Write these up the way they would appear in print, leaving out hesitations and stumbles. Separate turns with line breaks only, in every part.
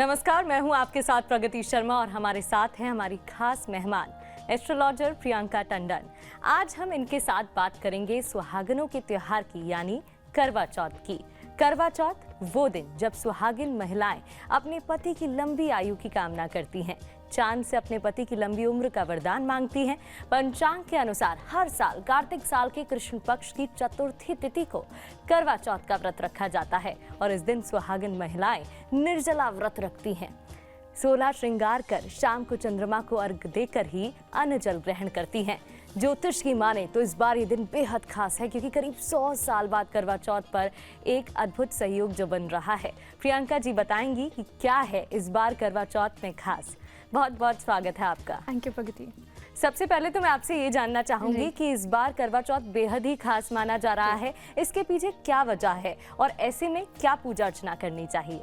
नमस्कार, मैं हूं आपके साथ प्रगति शर्मा और हमारे साथ हैं हमारी खास मेहमान एस्ट्रोलॉजर प्रियंका टंडन। आज हम इनके साथ बात करेंगे सुहागनों के त्योहार की यानी करवा चौथ की। करवा चौथ वो दिन जब सुहागिन महिलाएं अपने पति की लंबी आयु की कामना करती हैं, चांद से अपने पति की लंबी उम्र का वरदान मांगती हैं। पंचांग के अनुसार हर साल कार्तिक साल के कृष्ण पक्ष की चतुर्थी तिथि को करवा चौथ का व्रत रखा जाता है और इस दिन सुहागिन महिलाएं निर्जला व्रत रखती हैं। 16 श्रृंगार कर शाम को चंद्रमा को अर्घ देकर ही अन्न जल ग्रहण करती हैं। ज्योतिष की माने तो इस बार ये दिन बेहद खास है क्योंकि करीब 100 साल बाद करवा चौथ पर एक अद्भुत संयोग जो बन रहा है। प्रियंका जी बताएंगी कि क्या है इस बार करवा चौथ में खास। बहुत बहुत स्वागत है आपका।
थैंक यू प्रगति।
सबसे पहले तो मैं आपसे ये जानना चाहूंगी कि इस बार करवा चौथ बेहद ही खास माना जा रहा है, इसके पीछे क्या वजह है और ऐसे में क्या पूजा अर्चना करनी चाहिए?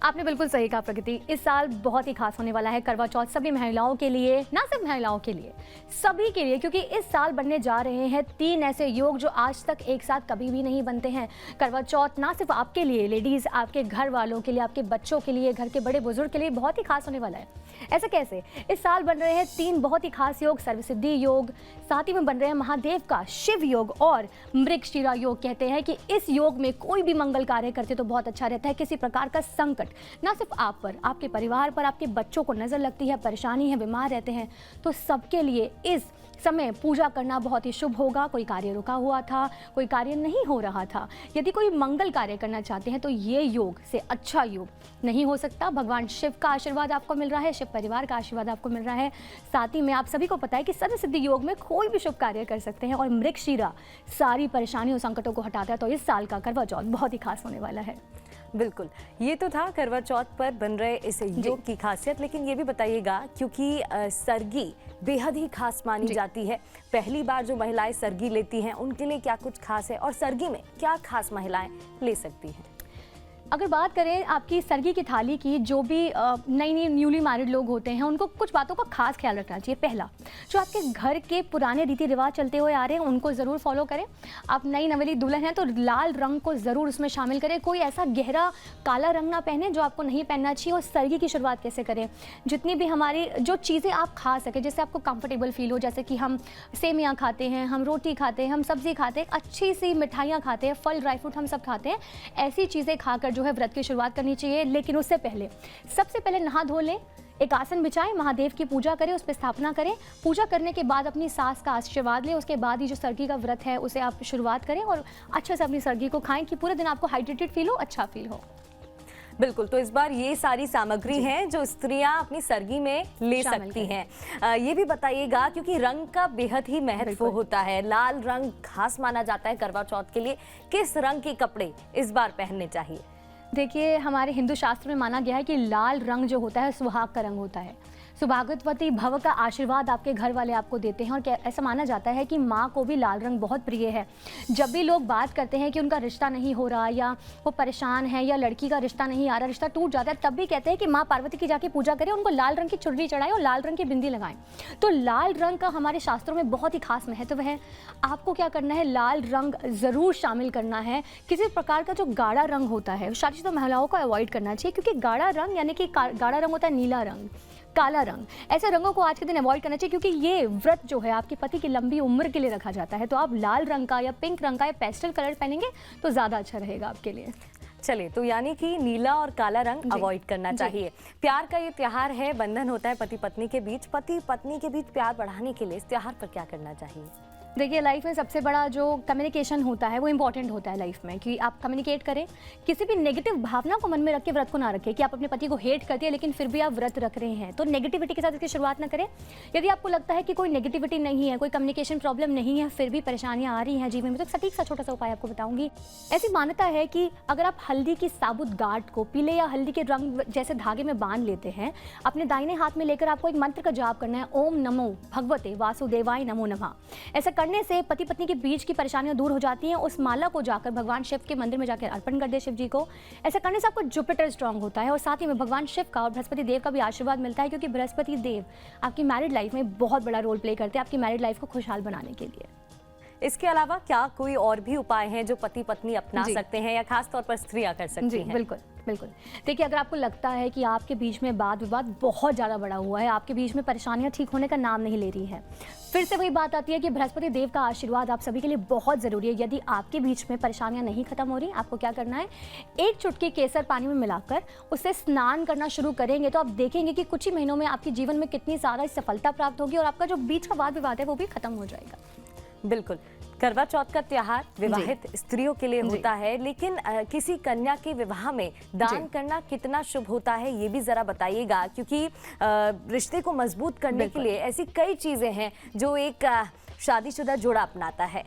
आपने बिल्कुल सही कहा प्रगति, इस साल बहुत ही खास होने वाला है करवा चौथ सभी महिलाओं के लिए, ना सिर्फ महिलाओं के लिए, सभी के लिए, क्योंकि इस साल बनने जा रहे हैं 3 ऐसे योग जो आज तक एक साथ कभी भी नहीं बनते हैं। करवा चौथ ना सिर्फ आपके लिए लेडीज, आपके घर वालों के लिए, आपके बच्चों के लिए, घर के बड़े बुजुर्ग के लिए बहुत ही खास होने वाला है। ऐसा कैसे? इस साल बन रहे हैं 3 बहुत ही खास योग, सर्वसिद्धि योग, साथ ही में बन रहे हैं महादेव का शिव योग और मृगशिरा योग। कहते हैं कि इस योग में कोई भी मंगल कार्य करते तो बहुत अच्छा रहता है। किसी प्रकार का संकट ना सिर्फ आप पर, आपके परिवार पर, आपके बच्चों को नजर लगती है, परेशानी है, बीमार रहते हैं, तो सबके लिए इस समय पूजा करना बहुत ही शुभ होगा। कोई कार्य रुका हुआ था, कोई कार्य नहीं हो रहा था, यदि कोई मंगल कार्य करना चाहते हैं तो ये योग से अच्छा योग नहीं हो सकता। भगवान शिव का आशीर्वाद आपको मिल रहा है, शिव परिवार का आशीर्वाद आपको मिल रहा है। साथ ही में आप सभी को पता है कि सर्वसिद्धि योग में कोई भी शुभ कार्य कर सकते हैं और मृगशिरा सारी परेशानियों संकटों को हटाता है। तो इस साल का करवा चौथ बहुत ही खास होने वाला है।
बिल्कुल, ये तो था करवा चौथ पर बन रहे इस योग की खासियत, लेकिन ये भी बताइएगा क्योंकि सरगी बेहद ही खास मानी जाती है, पहली बार जो महिलाएं सरगी लेती हैं उनके लिए क्या कुछ खास है और सरगी में क्या खास महिलाएं ले सकती हैं?
अगर बात करें आपकी सरगी की थाली की, जो भी नई न्यूली मैरिड लोग होते हैं उनको कुछ बातों का खास ख्याल रखना चाहिए। पहला, जो आपके घर के पुराने रीति रिवाज चलते हुए आ रहे हैं उनको ज़रूर फॉलो करें। आप नई नवेली दुल्हन हैं तो लाल रंग को ज़रूर उसमें शामिल करें। कोई ऐसा गहरा काला रंग ना पहने जो आपको नहीं पहनना चाहिए। और सरगी की शुरुआत कैसे करें? जितनी भी हमारी जो चीज़ें आप खा सकें, जिससे आपको कंफर्टेबल फील हो, जैसे कि हम सेमियाँ खाते हैं, हम रोटी खाते हैं, हम सब्ज़ी खाते हैं, अच्छी सी मिठाइयाँ खाते हैं, फल ड्राई फ्रूट हम सब खाते हैं, ऐसी चीज़ें खाकर जो है व्रत की शुरुआत करनी चाहिए। लेकिन उससे पहले सबसे पहले नहा धो लें, एक आसन बिछाएं, महादेव की पूजा करें, उस पर स्थापना करें। पूजा करने के बाद अपनी सास का आशीर्वाद लें। उसके बाद ही जो सरगी का व्रत है उसे आप शुरुआत करें और अच्छे से अपनी सरगी को खाएं कि पूरे दिन आपको हाइड्रेटेड फील हो, अच्छा फील हो।
बिल्कुल, तो इस बार ये सारी सामग्री हैं जो स्त्रियां अपनी सरगी में ले सकती हैं। ये भी बताइएगा क्योंकि रंग का बेहद ही महत्व होता है, लाल रंग खास माना जाता है करवा चौथ के लिए। किस रंग के कपड़े इस बार पहनने चाहिए?
देखिए, हमारे हिंदू शास्त्र में माना गया है कि लाल रंग जो होता है सुहाग का रंग होता है। सुभागवती भव का आशीर्वाद आपके घर वाले आपको देते हैं और ऐसा माना जाता है कि माँ को भी लाल रंग बहुत प्रिय है। जब भी लोग बात करते हैं कि उनका रिश्ता नहीं हो रहा या वो परेशान है या लड़की का रिश्ता नहीं आ रहा, रिश्ता टूट जाता है, तब भी कहते हैं कि माँ पार्वती की जाके पूजा करें, उनको लाल रंग की चुनरी चढ़ाएं और लाल रंग की बिंदी लगाएं। तो लाल रंग का हमारे शास्त्रों में बहुत ही खास महत्व है। आपको क्या करना है, लाल रंग ज़रूर शामिल करना है। किसी प्रकार का जो गाढ़ा रंग होता है शादीशुदा महिलाओं को अवॉइड करना चाहिए, क्योंकि गाढ़ा रंग यानी कि गाढ़ा रंग होता है नीला रंग, काला रंग, ऐसे रंगों को आज के दिन अवॉइड करना चाहिए क्योंकि ये व्रत जो है आपके पति की लंबी उम्र के लिए रखा जाता है। तो आप लाल रंग का या पिंक रंग का या पेस्टल कलर पहनेंगे तो ज़्यादा अच्छा रहेगा आपके लिए।
चलिए, तो यानी कि नीला और काला रंग अवॉइड करना चाहिए। प्यार का ये त्योहार है, बंधन होता है पति पत्नी के बीच। पति पत्नी के बीच प्यार बढ़ाने के लिए इस त्योहार पर क्या करना चाहिए?
देखिए, लाइफ में सबसे बड़ा जो कम्युनिकेशन होता है वो इंपॉर्टेंट होता है लाइफ में, कि आप कम्युनिकेट करें। किसी भी नेगेटिव भावना को मन में रख के व्रत को ना रखें कि आप अपने पति को हेट करते हैं लेकिन फिर भी आप व्रत रख रहे हैं, तो नेगेटिविटी के साथ इसकी शुरुआत ना करें। यदि आपको लगता है कि कोई नेगेटिविटी नहीं है, कोई कम्युनिकेशन प्रॉब्लम नहीं है, फिर भी परेशानियां आ रही हैं जीवन में, तो सटीक सा छोटा सा उपाय आपको बताऊंगी। ऐसी मान्यता है कि अगर आप हल्दी की साबुत गांठ को पीले या हल्दी के रंग जैसे धागे में बांध लेते हैं, अपने दाहिने हाथ में लेकर आपको एक मंत्र का जाप करना है, ओम नमो भगवते वासुदेवाय नमो नमः। ऐसा करने से पति पत्नी के बीच की परेशानियां दूर हो जाती हैं। उस माला को जाकर भगवान शिव के मंदिर में जाकर अर्पण कर दे शिव जी को। ऐसा करने से आपको जुपिटर स्ट्रांग होता है और साथ ही में भगवान शिव का और बृहस्पति देव का भी आशीर्वाद मिलता है, क्योंकि बृहस्पति देव आपकी मैरिड लाइफ में बहुत बड़ा रोल प्ले करते हैं आपकी मैरिड लाइफ को खुशहाल बनाने के लिए।
इसके अलावा क्या कोई और भी उपाय हैं जो पति पत्नी अपना
जी।
सकते हैं या खास तौर पर स्त्रियां कर सकती
जी
हैं?
बिल्कुल बिल्कुल। देखिए, अगर आपको लगता है कि आपके बीच में वाद विवाद बहुत ज़्यादा बढ़ा हुआ है, आपके बीच में परेशानियां ठीक होने का नाम नहीं ले रही हैं, फिर से वही बात आती है कि बृहस्पति देव का आशीर्वाद आप सभी के लिए बहुत ज़रूरी है। यदि आपके बीच में परेशानियां नहीं खत्म हो रही, आपको क्या करना है, एक चुटकी केसर पानी में मिलाकर उससे स्नान करना शुरू करेंगे तो आप देखेंगे कि कुछ ही महीनों में आपके जीवन में कितनी ज़्यादा सफलता प्राप्त होगी और आपका जो बीच का वाद विवाद है वो भी खत्म हो जाएगा।
बिल्कुल। करवा चौथ का त्योहार विवाहित स्त्रियों के लिए होता है, लेकिन किसी कन्या के विवाह में दान करना कितना शुभ होता है ये भी जरा बताइएगा, क्योंकि रिश्ते को मजबूत करने के लिए ऐसी कई चीजें हैं जो एक शादीशुदा जोड़ा अपनाता है।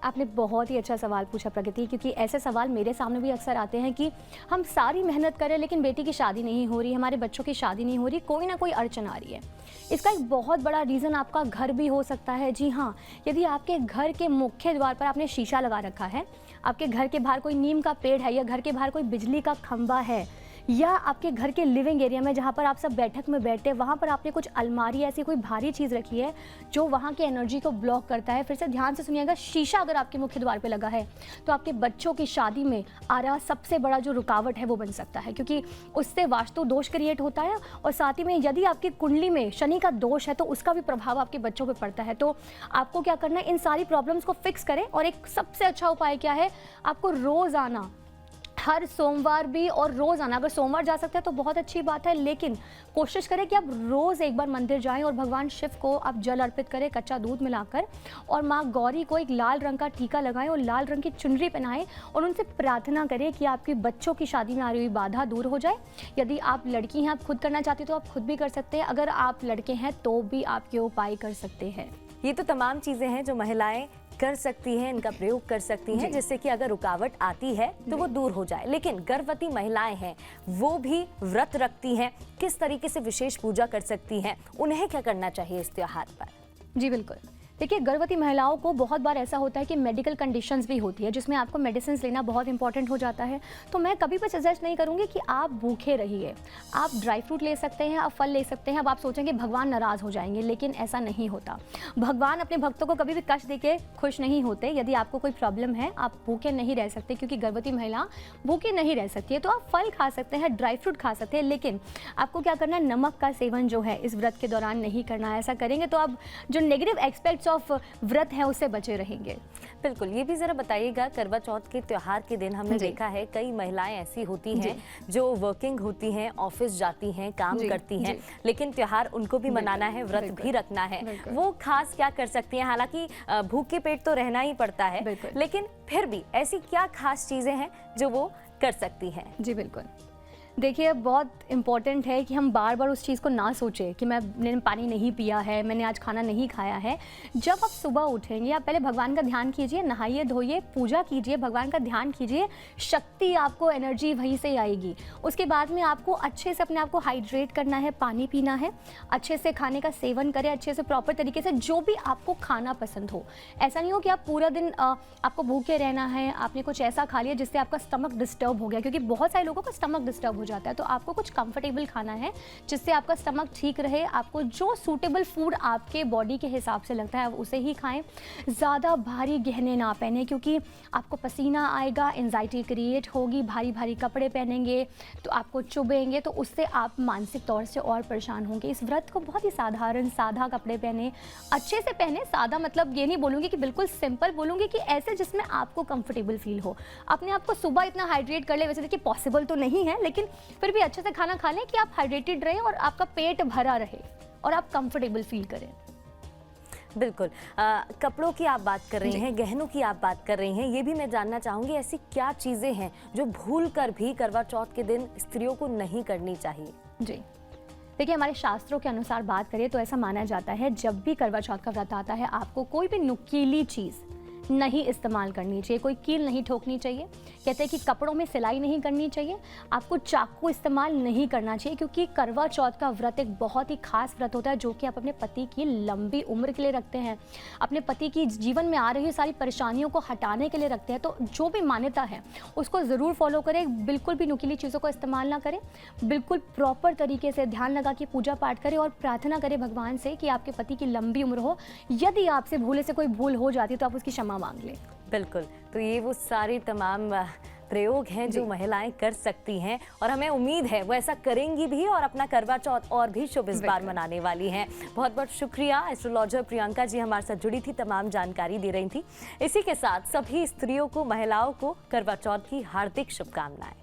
आपने बहुत ही अच्छा सवाल पूछा प्रगति, क्योंकि ऐसे सवाल मेरे सामने भी अक्सर आते हैं कि हम सारी मेहनत करें लेकिन बेटी की शादी नहीं हो रही, हमारे बच्चों की शादी नहीं हो रही, कोई ना कोई अड़चन आ रही है। इसका एक बहुत बड़ा रीज़न आपका घर भी हो सकता है। जी हाँ, यदि आपके घर के मुख्य द्वार पर आपने शीशा लगा रखा है, आपके घर के बाहर कोई नीम का पेड़ है या घर के बाहर कोई बिजली का खंभा है, या आपके घर के लिविंग एरिया में जहाँ पर आप सब बैठक में बैठते हैं वहाँ पर आपने कुछ अलमारी ऐसी कोई भारी चीज़ रखी है जो वहाँ की एनर्जी को ब्लॉक करता है। फिर से ध्यान से सुनिएगा, शीशा अगर आपके मुख्य द्वार पे लगा है तो आपके बच्चों की शादी में आ रहा सबसे बड़ा जो रुकावट है वो बन सकता है, क्योंकि उससे वास्तु दोष क्रिएट होता है और साथ ही में यदि आपकी कुंडली में शनि का दोष है तो उसका भी प्रभाव आपके बच्चों पर पड़ता है। तो आपको क्या करना है, इन सारी प्रॉब्लम्स को फिक्स करें। और एक सबसे अच्छा उपाय क्या है, आपको रोज़ाना, हर सोमवार भी और रोज़ आना, अगर सोमवार जा सकते हैं तो बहुत अच्छी बात है, लेकिन कोशिश करें कि आप रोज़ एक बार मंदिर जाएं और भगवान शिव को आप जल अर्पित करें कच्चा दूध मिलाकर, और माँ गौरी को एक लाल रंग का टीका लगाएं और लाल रंग की चुनरी पहनाएं और उनसे प्रार्थना करें कि आपकी बच्चों की शादी में आ रही हुई बाधा दूर हो जाए। यदि आप लड़की हैं, आप खुद करना चाहती तो आप खुद भी कर सकते हैं, अगर आप लड़के हैं तो भी आप ये उपाय कर सकते हैं।
ये तो तमाम चीजें हैं जो महिलाएं कर सकती हैं, इनका प्रयोग कर सकती हैं, जिससे कि अगर रुकावट आती है तो वो दूर हो जाए। लेकिन गर्भवती महिलाएं हैं, वो भी व्रत रखती हैं, किस तरीके से विशेष पूजा कर सकती हैं, उन्हें क्या करना चाहिए इस त्योहार पर?
जी बिल्कुल। देखिए, गर्भवती महिलाओं को बहुत बार ऐसा होता है कि मेडिकल कंडीशंस भी होती है जिसमें आपको मेडिसिन लेना बहुत इंपॉर्टेंट हो जाता है। तो मैं कभी भी सजेस्ट नहीं करूँगी कि आप भूखे रहिए। आप ड्राई फ्रूट ले सकते हैं, आप फल ले सकते हैं। अब आप सोचेंगे भगवान नाराज़ हो जाएंगे, लेकिन ऐसा नहीं होता। भगवान अपने भक्तों को कभी भी कष्ट देके खुश नहीं होते। यदि आपको कोई प्रॉब्लम है, आप भूखे नहीं रह सकते, क्योंकि गर्भवती महिला भूखे नहीं रह सकती है। तो आप फल खा सकते हैं, ड्राई फ्रूट खा सकते हैं, लेकिन आपको क्या करना है, नमक का सेवन जो है इस व्रत के दौरान नहीं करना है। ऐसा करेंगे तो आप जो नेगेटिव एस्पेक्ट्स ऑफ व्रत है उससे बचे रहेंगे।
बिल्कुल। ये भी जरा बताइएगा, करवा चौथ के त्योहार के दिन हमने देखा है कई महिलाएं ऐसी होती हैं जो वर्किंग होती हैं, ऑफिस जाती हैं, काम करती हैं, लेकिन त्योहार उनको भी मनाना है, व्रत भी रखना है। वो खास क्या कर सकती हैं? हालांकि भूखे पेट तो रहना ही पड़ता है, लेकिन फिर भी ऐसी क्या खास चीजें हैं जो वो कर सकती हैं? जी बिल्कुल।
देखिए, बहुत इम्पॉर्टेंट है कि हम बार बार उस चीज़ को ना सोचें कि मैंने पानी नहीं पिया है, मैंने आज खाना नहीं खाया है। जब आप सुबह उठेंगे, आप पहले भगवान का ध्यान कीजिए, नहाइए धोइए, पूजा कीजिए, भगवान का ध्यान कीजिए, शक्ति आपको, एनर्जी वहीं से आएगी। उसके बाद में आपको अच्छे से अपने आप को हाइड्रेट करना है, पानी पीना है, अच्छे से खाने का सेवन करें, अच्छे से प्रॉपर तरीके से जो भी आपको खाना पसंद हो। ऐसा नहीं हो कि आप पूरा दिन आपको भूखे रहना है, आपने कुछ ऐसा खा लिया जिससे आपका स्टमक डिस्टर्ब हो गया, क्योंकि बहुत सारे लोगों का स्टमक डिस्टर्ब हो जाता है। तो आपको कुछ कंफर्टेबल खाना है जिससे आपका स्टमक ठीक रहे। आपको जो सूटेबल फूड आपके बॉडी के हिसाब से लगता है आप उसे ही खाएं। ज़्यादा भारी गहने ना पहने, क्योंकि आपको पसीना आएगा, एंजाइटी क्रिएट होगी। भारी भारी कपड़े पहनेंगे तो आपको चुभेंगे, तो उससे आप मानसिक तौर से और परेशान होंगे। इस व्रत को बहुत ही साधारण सादा कपड़े पहने, अच्छे से पहने। सादा मतलब ये नहीं बोलूँगी कि बिल्कुल सिंपल, बोलूँगी कि ऐसे जिसमें आपको कंफर्टेबल फील हो। अपने आप को सुबह इतना हाइड्रेट कर ले, वैसे देखिए पॉसिबल तो नहीं है, लेकिन फिर भी अच्छे से खाना खा लें कि आप हाइड्रेटेड रहें और आपका पेट भरा रहे और आप कंफर्टेबल फील करें।
बिल्कुल। कपड़ों की आप बात कर रही हैं, गहनों की आप बात कर रही हैं, ये भी मैं जानना चाहूँगी ऐसी क्या चीज़ें हैं जो भूल कर भी करवा चौथ के दिन स्त्रियों को नहीं करनी चाहिए?
जी देखिए, हमारे शास्त्रों के अनुसार बात करें तो ऐसा माना जाता है जब भी करवा चौथ का व्रत आता है आपको कोई भी नुकीली चीज़ नहीं इस्तेमाल करनी चाहिए, कोई कील नहीं ठोकनी चाहिए। कहते हैं कि कपड़ों में सिलाई नहीं करनी चाहिए, आपको चाकू इस्तेमाल नहीं करना चाहिए, क्योंकि करवा चौथ का व्रत एक बहुत ही खास व्रत होता है जो कि आप अपने पति की लंबी उम्र के लिए रखते हैं, अपने पति की जीवन में आ रही सारी परेशानियों को हटाने के लिए रखते हैं। तो जो भी मान्यता है उसको ज़रूर फॉलो करें, बिल्कुल भी नुकीली चीज़ों को इस्तेमाल ना करें, बिल्कुल प्रॉपर तरीके से ध्यान लगा के पूजा पाठ करें और प्रार्थना करें भगवान से कि आपके पति की लंबी उम्र हो। यदि आपसे भूले से कोई भूल हो जाती है तो आप उसकी क्षमा क्षमा मांग लें।
बिल्कुल, तो ये वो सारे तमाम प्रयोग हैं जो महिलाएं कर सकती हैं और हमें उम्मीद है वो ऐसा करेंगी भी और अपना करवा चौथ और भी शुभ इस बार मनाने वाली हैं। बहुत बहुत शुक्रिया एस्ट्रोलॉजर प्रियंका जी हमारे साथ जुड़ी थी, तमाम जानकारी दे रही थी। इसी के साथ सभी स्त्रियों को, महिलाओं को करवा चौथ की हार्दिक शुभकामनाएं।